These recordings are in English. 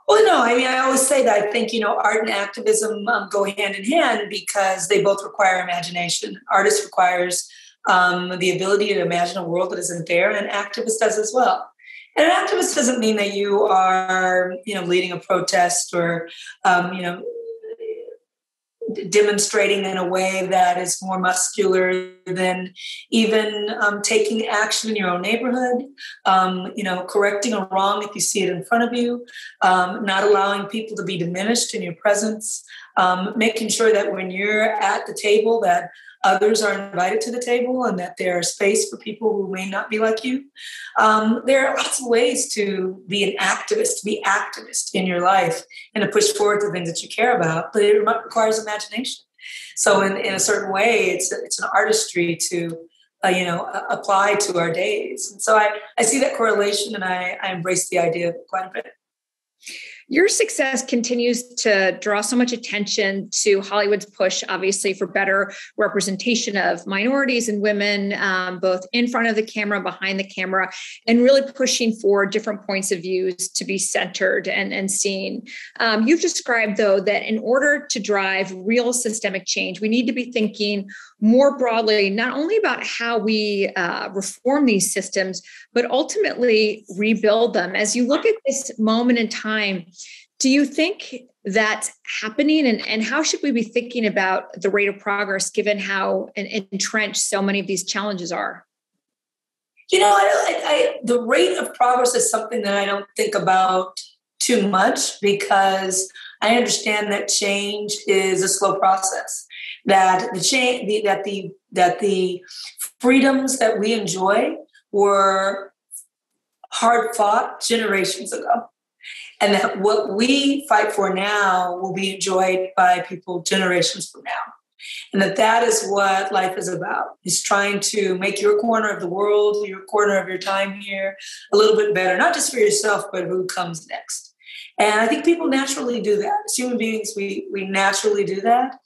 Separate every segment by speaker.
Speaker 1: Well, no, I mean, I always say that I think, art and activism go hand in hand because they both require imagination. Artist requires the ability to imagine a world that isn't there, and an activist does as well. And an activist doesn't mean that you are, leading a protest or, demonstrating in a way that is more muscular than even taking action in your own neighborhood, correcting a wrong if you see it in front of you, not allowing people to be diminished in your presence, making sure that when you're at the table that others are invited to the table and that there's space for people who may not be like you. There are lots of ways to be an activist, to be activist in your life and to push forward the things that you care about, but it requires imagination. So in a certain way, it's an artistry to, apply to our days. And so I see that correlation and I embrace the idea of it quite a bit.
Speaker 2: Your success continues to draw so much attention to Hollywood's push, obviously, for better representation of minorities and women, both in front of the camera, behind the camera, and really pushing for different points of views to be centered and seen. You've described, though, that in order to drive real systemic change, we need to be thinking more broadly, not only about how we reform these systems, but ultimately rebuild them. As you look at this moment in time, do you think that's happening? And how should we be thinking about the rate of progress given how entrenched so many of these challenges are?
Speaker 1: The rate of progress is something that I don't think about too much because I understand that change is a slow process. That the freedoms that we enjoy were hard fought generations ago. And that what we fight for now will be enjoyed by people generations from now. And that is what life is about, is trying to make your corner of the world, your corner of your time here a little bit better, not just for yourself, but who comes next. And I think people naturally do that. As human beings, we naturally do that,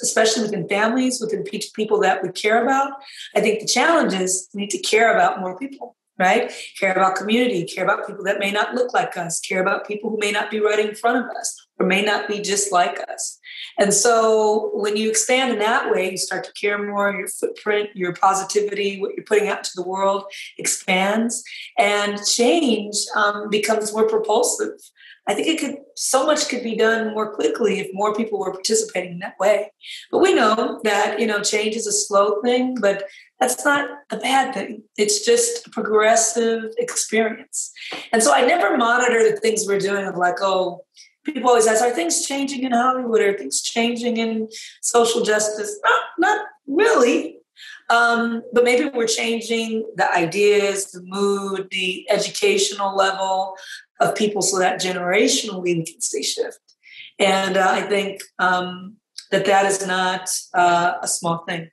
Speaker 1: especially within families, within people that we care about. I think the challenge is we need to care about more people, right? Care about community, care about people that may not look like us, care about people who may not be right in front of us or may not be just like us. And so when you expand in that way, you start to care more, your footprint, your positivity, what you're putting out to the world expands and change becomes more propulsive. I think so much could be done more quickly if more people were participating in that way. But we know that, change is a slow thing, but that's not a bad thing. It's just a progressive experience. And so I never monitor the things we're doing of like, people always ask, are things changing in Hollywood? Are things changing in social justice? Not really. But maybe we're changing the ideas, the mood, the educational level of people so that generationally we can see shift. And I think that is not a small thing.